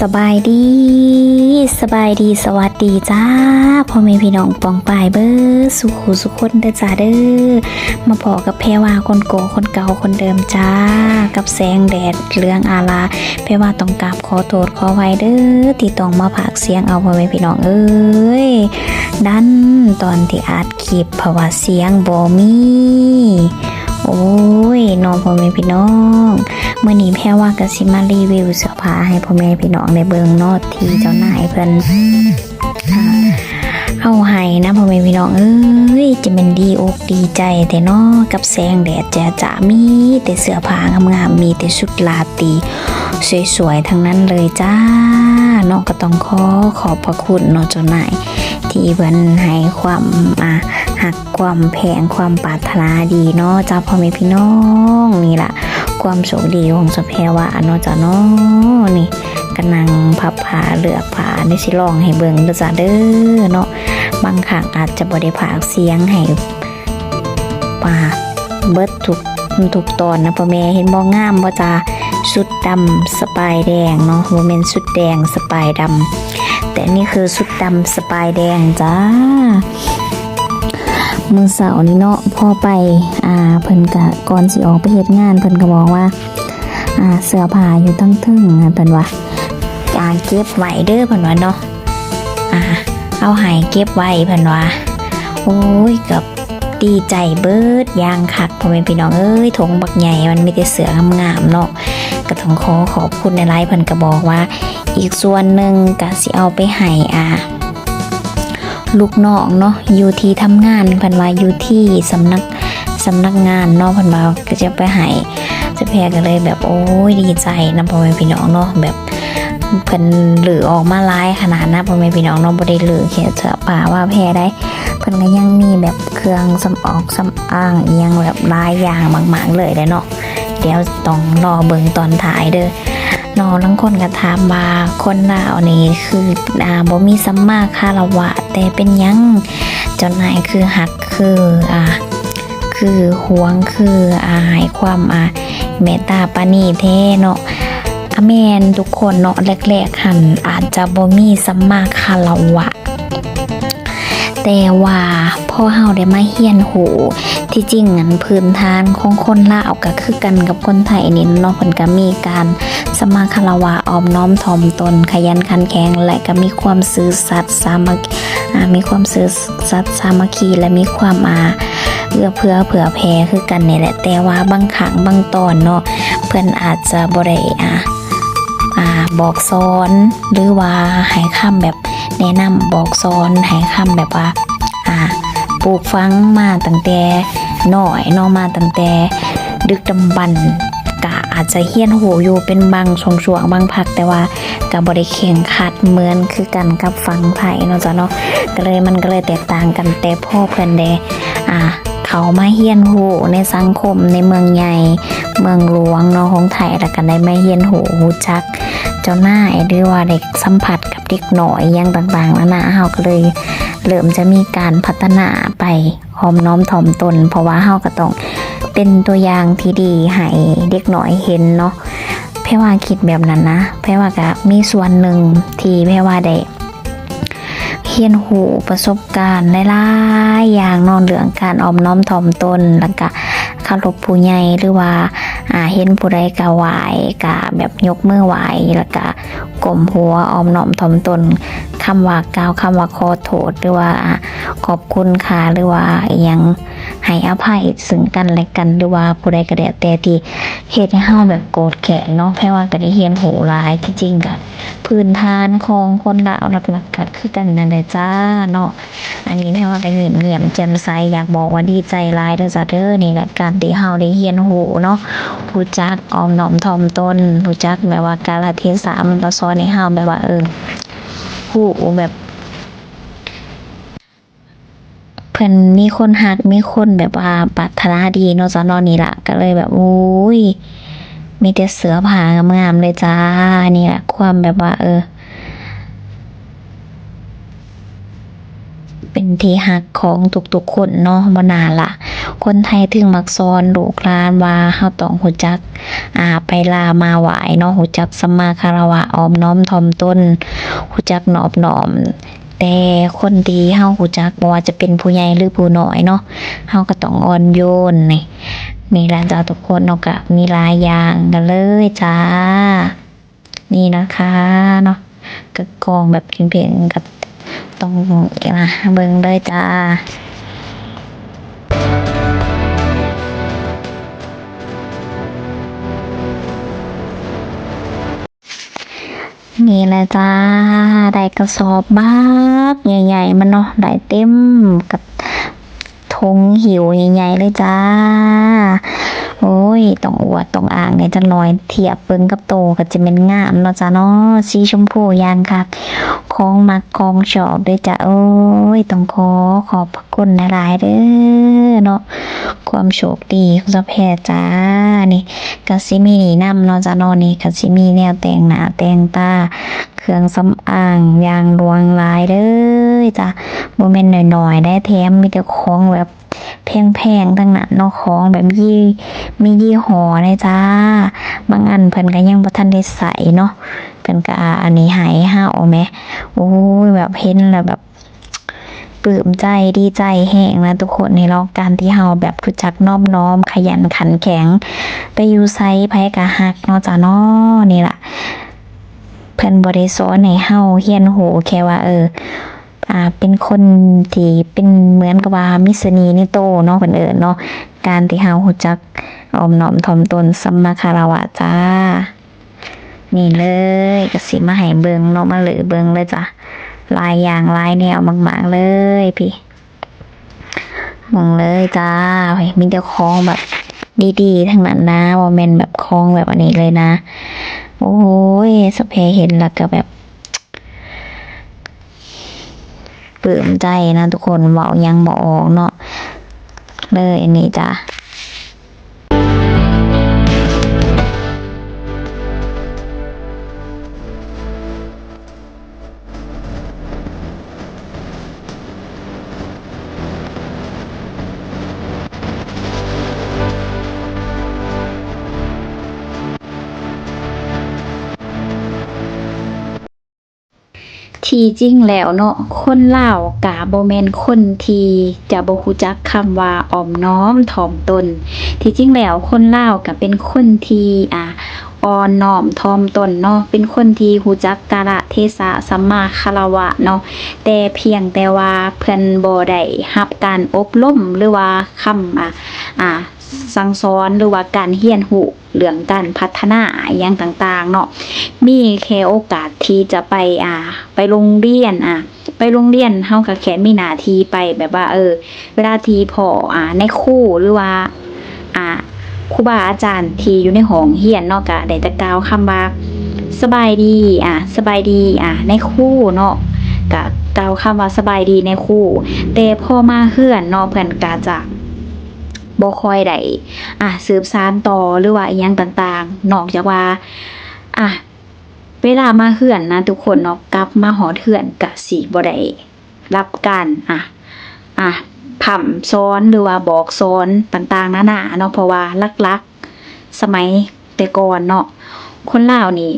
สบายดีสวัสดีจ้าพ่อแม่พี่น้องปองปายเบอร์สุขุสุขคนเด้อจ้าเด้อมาพอกับแพรวาคนโกคนเก่าคนเดิมจ้ากับแสงแดดเรื่องอาลาแพรวาต้องกราบขอโทษขอไว้เด้อที่ต้องมาพากเสียงเอาพ่อแม่พี่น้องเอ้ยดันตอนที่อัดคลิปเพราะว่าเสียงบ่มีโอ้ยน้องพ่อแม่พี่น้องเมื่อนี้แพรว่าก็สิมารีวิวเสื้อผ้าให้พ่อแม่พี่น้องได้เบิ่งเนาะที่เจ้านายเพิ่นเอาให้นะพ่อแม่พี่น้องเอ้ยจะเป็นดีอกดีใจแต่เนาะกับแสงแดดแจ๋จ๋ามีแต่เสื้อผ้างามๆมีแต่ชุดลาตรีสวยๆทั้งนั้นเลยจ้าเนาะก็ต้องขอบพระคุณเนาะเจ้านายที่เพิ่นให้ความหักความแพงความปรารถนาดีเนาะจ้าพ่อแม่พี่น้องนี่ล่ะความโชคดีของสะแพรว่าเนาะจ้าเนาะนี่กำลังพับผ้าเลือกผ้าได้สิลองให้เบิ่งเด้อจ้าเด้อเนาะบางครั้งอาจจะบ่ได้พากเสียงให้ปากเบิดทุกตอนนะพ่อแม่เห็นบ่งามบ่จ้าชุดดำสปายแดงเนาะบ่แม่นชุดแดงสปายดำแต่นี่คือชุดดำสปายแดงจ้ามื้อเสาร์นี้เนาะพอไปเพิ่นก็ก่อนสิออกไปเฮ็ดงานเพิ่นก็บอกว่าเสื้อผ้าอยู่ทั้งทึ่งเพิ่นว่าเก็บไว้เด้อเพิ่นว่าเนาะเอาให้เก็บไว้เพิ่นว่าโอ้ยกับดีใจเบิดยางคักพ่อแม่พี่น้องเอ้ยถุงบักใหญ่มันมีแต่เสื้องามๆเนาะก็ต้องขอบคุณในไลฟ์เพิ่นก็บอกว่าอีกส่วนหนึ่งก็สิเอาไปให้ลูกน้องเนาะอยู่ที่ทำงานเพิ่นว่าอยู่ที่สำนักงานเนาะเพิ่นว่าก็จะไปให้จะแพรก็เลยแบบโอ้ยดีใจนะพ่อแม่พี่น้องเนาะแบบเพิ่นเหลือออกมาหลายขนาดนะพ่อแม่พี่น้องเนาะบ่ได้เหลือแค่เสื้อผ้าว่าแพรได้เพิ่นก็ยังมีแบบเครื่องสำอางอีหยังแบบหลายอย่างมากๆเลยเนาะเดี๋ยวต้องรอเบิ่งตอนท้ายเด้อน้องทั้งคนก็ถามว่าคนลาวนี่คือบ่มีสัมมาคารวะแต่เป็นหยังเจ้านายคือหักคือหวงคือให้ความเมตตาปราณีแท้เนาะแม่นทุกคนเนาะแรกๆหั่นอาจจะบ่มีสัมมาคารวะแต่ว่าพอเฮาได้มาเรียนรู้ที่จริงอันพื้นฐานของคนลาวก็คือกันกับคนไทยนี่เนาะเพิ่นก็มีการสัมมาคารวะอ่อมน้อมถ่อมตนขยันขันแข็งและก็มีความซื่อสัตย์สามัคคีและมีความเอื้อเฟื้อเผื่อแผ่คือกันนี่แหละแต่ว่าบางครั้งบางตอนเนาะเพิ่นอาจจะบ่ได้บอกสอนหรือว่าให้คำแบบแนะนำบอกสอนให้คำแบบว่าปลูกฝังมาตั้งแต่น้อยเนาะมาตั้งแต่ดึกดำบรรพ์ก็อาจจะเฮียนหูอยู่เป็นบางช่วงบางพักแต่ว่าก็บ่ได้เข่งขัดเหมือนคือกันกับฝั่งไทยเนาะจ้ะเนาะมันก็เลยแตกต่างกันแต่พ่อเพิ่นได้เขามาเฮียนหูในสังคมในเมืองใหญ่เมืองหลวงเนาะของไทยแล้วก็ได้มาเฮียนหูจักเจ้านายหรือว่าเด็กสัมผัสกับเด็กหน่อยอย่างต่างๆแล้วนะเฮาก็เลยเริ่มจะมีการพัฒนาไปหอมน้อมถ่อมตนเพราะว่าเฮาก็ต้องเป็นตัวอย่างที่ดีให้เด็กหน่อยเห็นเนาะแพรว่าคิดแบบนั้นนะแพรว่าก็มีส่วนหนึ่งที่แพรว่าได้เรียนรู้ประสบการณ์หลายๆอย่างนอนเรื่องการออมน้อมถ่อมตนแล้วก็เคารพผู้ใหญ่หรือว่าเห็นผู้ใดก็ไหว้ก็แบบยกมือไหว้แล้วก็ก้มหัวออมน้อมถ่อมตนคำว่ากล่าวคำว่าขอโทษหรือว่าขอบคุณค่ะหรือว่าอย่างให้อภัยซึ่งกันและกันหรือว่าผู้ใดก็แล้วแต่ที่เฮ็ดให้เฮาแบบโกรธแค้นเนาะแพรว่าก็ได้เรียนรู้หลายที่จริงก็พื้นฐานของคนลาวหลักๆก็คือกันนั่นแหละจ้าเนาะอันนี้แพรว่าก็เงียบแจ่มใสอยากบอกว่าดีใจหลายเด้อจ้าเด้อนี่แหละการที่เฮาได้เรียนรู้เนาะรู้จักออมน้อมถ่อมตนรู้จักแบบว่ากาลเทศะมันก็สอนให้เฮาแบบว่าฮู้แบบเพิ่นมีคนฮักมีคนแบบว่าปรารถนาดีเนาะจ้าเนาะนี่ล่ะก็เลยแบบโอ้ยมีแต่เสื้อผ้างามๆเลยจ้านี่แหละความแบบว่าเป็นที่ฮักของทุกๆคนเนาะบ่นานล่ะ คนไทยถึงมักสอนลูกหลานว่าเฮาต้องรู้จักไปลามาไหว้เนาะรู้จักสัมมาคารวะอ่อมน้อมถ่อมตนรู้จักนอบน้อมแต่คนดีเฮารู้จักบ่ว่าจะเป็นผู้ใหญ่หรือผู้น้อยเนาะเฮาก็ต้องอ่อนโยนนี่ล่ะจ้าทุกคนเนาะก็มีหลายอย่างกันเลยจ้านี่นะคะเนาะก็กองแบบเพียงๆก็ต้องเบิ่งเลยจ้านี่แหละจ้าได้กระสอบบักใหญ่ๆมันเนาะได้เต็มกับทงหิวใหญ่ๆเลยจ้าโอ้ยต้องอวดต้องอ่างเนี่ยจะลอยเทียบเบิ่งกับโตก็จะเป็นงามเนาะจ้าเนาะสีชมพูยางค่ะของมักของชอบด้วยจ้าโอ้ยต้องขอบพระคุณหลายๆเด้อเนาะความโชคดีของเจ้าแพรจ้านี่ก็สิมีนี่นำเนาะจ้าเนาะนี่ก็สิมีแนวแต่งหน้าแต่งตาเครื่องสำอางอย่างลวงหลายเด้อจ้าบ่แม่นน้อยๆได้แถมมีแต่ของแบบแพงๆทั้งนั้นเนาะของแบบมียี่ห้อเลยจ้าบางอันเพิ่นก็ยังบ่ทันได้ใส่เนาะเพิ่นก็อันนี้ให้เฮาแหมโอ้ยแบบเห็นแล้วแบบปลื้มใจดีใจแฮงนะทุกคนนี่เนาะการที่เฮาแบบรู้จักนอบน้อมขยันขันแข็งไปอยู่ไสไผก็ฮักเนาะจ้าเนาะนี่ล่ะเพิ่นบ่ได้สอนให้เฮาเรียนรู้แค่ว่าเป็นคนที่เป็นเหมือนกับว่ามิสนีนิโตเนาะเพิ่นเอิ้นเนาะการที่เฮารู้จักอ่อมน้อมถ่อมตนสัมมาคารวะจ้านี่เลยก็สิมาให้เบิ่งเนาะมาเหลือเบิ่งเลยจ้ะหลายอย่างหลายแนวมากๆเลยพี่มองเลยจ้ามีแต่ของแบบดีๆทั้งนั้นนะบ่แม่นแบบของแบบอันนี้เลยนะโอ้ยสะเพเห็นแล้วก็แบบปลื้มใจนะทุกคนเว้ายังบ่ออกเนาะเลยอันนี้จ้ะที่จริงแล้วเนาะคนลาวก็บ่แม่นคนที่จะบ่รู้จักคำว่าอ่อมน้อมถ่อมตนที่จริงแล้วคนลาวก็เป็นคนที่อ่อนน้อมถ่อมตนเนาะเป็นคนที่รู้จักกาลเทศะสัมมาคารวะเนาะแต่เพียงแต่ว่าเพิ่นบ่ได้รับการอบรมหรือว่าคำสั่งสอนหรือว่าการเรียนรู้เรื่องการพัฒนาอิหยังต่างๆเนาะมีแค่โอกาสที่จะไปโรงเรียนไปโรงเรียนเฮาก็แค่มีหน้าที่ไปแบบว่าเวลาที่พ่อในครูหรือว่าครูบาอาจารย์ที่อยู่ในห้องเรียนเนาะก็ได้แต่กล่าวคำว่าสบายดีสบายดีในครูเนาะก็กล่าวคำว่าสบายดีในครูแต่พอมาเฮือนเนาะเพิ่นก็จะบ่ค่อยได้สืบสานต่อหรือว่าอิหยังต่างๆนอกจากว่าเวลามาเฮือนนะทุกคนเนาะกลับมาหอดเฮือนก็สิบ่ได้รับการพร่ำสอนหรือว่าบอกสอนต่างๆนานาเนาะเพราะว่าลักๆสมัยแต่ก่อนเนาะคนลาวนี่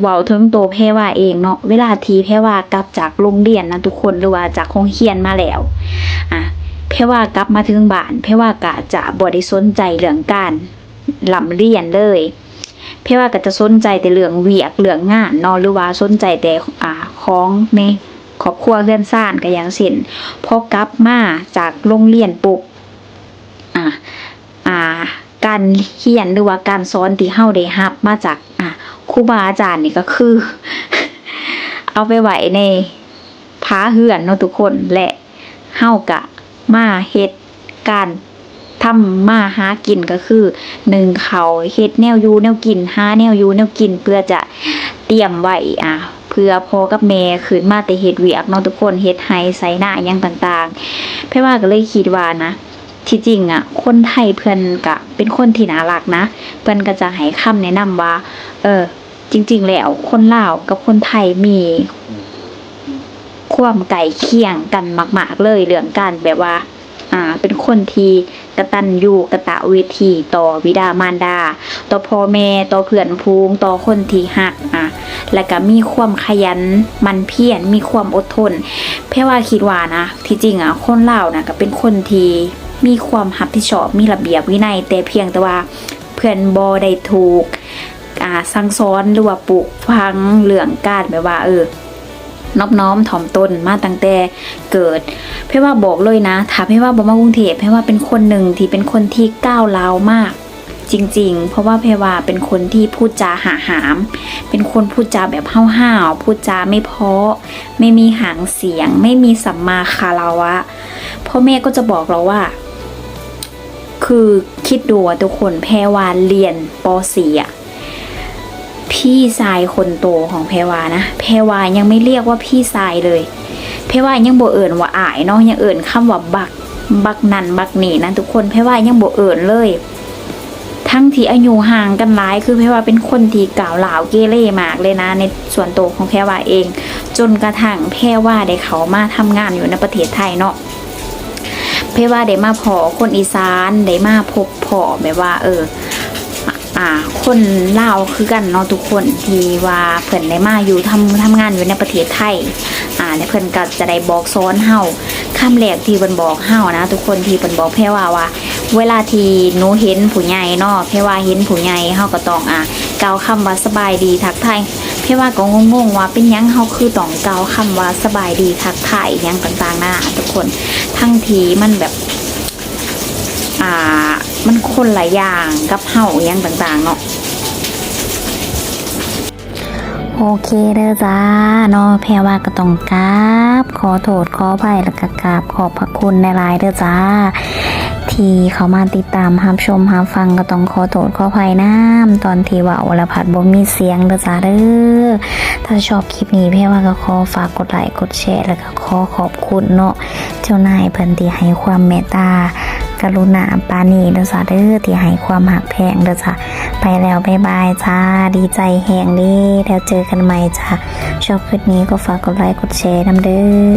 เว้าถึงโตแพรว่าเองเนาะเวลาที่แพรว่ากลับจากโรงเรียนนะทุกคนหรือว่าจากโรงเรียนมาแล้วแพรว่ากลับมาถึงบ้านแพรว่าก็จะบ่ได้สนใจเรื่องการร่ำเรียนเลยแพรว่าก็จะสนใจแต่เรื่องเวียกเรื่องงานเนาะหรือว่าสนใจแต่ของในครอบครัวเรือนซ่านก็อย่างเช่นพอกลับมาจากโรงเรียนปุ๊บการเรียนหรือว่าการสอนที่เฮาได้รับมาจากครูบาอาจารย์นี่ก็คือ เอาไปไว้ในผาเฮือนเนาะทุกคนและเฮาก็มาเฮ็ดการทำมาหากินก็คือนึ่งข้าวเฮ็ดแนวอยู่แนวกินหาแนวอยู่แนวกินเพื่อจะเตรียมไว้เพื่อพ่อกับแม่ขึ้นมาแต่เฮ็ดเวียกเนาะทุกคนเฮ็ดไร่ไสนาอิหยังต่างๆเพราะว่าก็เลยคิดว่านะที่จริงคนไทยเพิ่นก็เป็นคนที่น่ารักนะเพิ่นก็จะให้คำแนะนำว่าจริงๆแล้วคนลาวกับคนไทยมีความใกล้เคียงกันมากๆเลยเรื่องการแบบว่า เป็นคนที่กตัญญูกตเวทีต่อบิดามารดาต่อพ่อแม่ต่อเพื่อนพูงต่อคนที่ฮักแล้วก็มีความขยันมันเพียรมีความอดทนแพ่ว่าคิดว่านะที่จริงคนลาวนะก็เป็นคนที่มีความรับผิดชอบมีระเบียบวินัยแต่เพียงแต่ว่าเพื่อนบ่ได้ถูกสั่งสอนหรือว่าปลูกฝังเรื่องการแบบว่านอบน้อมถ่อมตนมาตั้งแต่เกิดเพราะว่าบอกเลยนะถ้าเพราะว่าบ่มากรุงเทพเพราะว่าเป็นคนหนึ่งที่เป็นคนที่ก้าวร้าวมากจริงๆเพราะว่าเพว่าเป็นคนที่พูดจาหามเป็นคนพูดจาแบบห้าวๆพูดจาไม่เพราะไม่มีหางเสียงไม่มีสัมมาคารวะพ่อแม่ก็จะบอกเราว่าคือคิดดูทุกคนแพรวาเรียนป .4 พี่ชายคนโตของแพรวานะแพรวายังไม่เรียกว่าพี่ชายเลยแพรวายังบ่เอิ้นว่าอายเนาะยังเอิ้นคำว่าบักนั่นบักนี่นะทุกคนแพรวายังบ่เอิ้นเลยทั้งที่อายุห่างกันหลายคือแพรวาเป็นคนที่ก้าวร้าวเกเรมากเลยนะในส่วนตัวของแพรวาเองจนกระทั่งแพรวาได้เข้ามาทำงานอยู่ในประเทศไทยเนาะแพรวาได้มาพอคนอีสานได้มาพบพ่อแบบว่าคนลาวคือกันเนาะทุกคนที่ว่าเพิ่นได้มาอยู่ทำงานอยู่ในประเทศไทยแล้วเพิ่นก็จะได้บอกสอนเฮาคำแรกที่เพิ่นบอกเฮานะทุกคนที่เพิ่นบอกแพ่ว่าเวลาที่หนูเห็นผู้ใหญ่เนาะแพ่ว่าเห็นผู้ใหญ่เฮาก็ต้องกล่าวคำว่าสบายดีทักทายแพ่ว่าก็งงๆว่าเป็นหยังเฮาคือต้องกล่าวคำว่าสบายดีทักทายหยังต่างๆนะทุกคนทั้งทีมันแบบมันคนหลายอย่างกับเฮาอย่างต่างๆเนาะโอเคเด้อจ้าเนาะแพรว่าก็ต้องกราบขอโทษขออภัยแล้วก็กราบขอบพระคุณในหลายเด้อจ้าที่เขามาติดตามรับชมรับฟังก็ต้องขอโทษขออภัยน้ำตอนที่ว่าอรพัฒน์บ่มีเสียงเด้อจ้าเด้อถ้าชอบคลิปนี้แพรว่าก็ขอฝากกดไลค์กดแชร์แล้วก็ขอขอบคุณเนาะเจ้านายเพิ่นที่ให้ความเมตตากรุณาปานีเด้อจ้าเด้อที่ให้ความหักแพงเด้อจ้าไปแล้วบ๊ายบายจ้าดีใจแฮงเด้แล้วเจอกันใหม่จ้าชอบคลิปนี้ก็ฝากกดไลค์กดแชร์นำเด้อ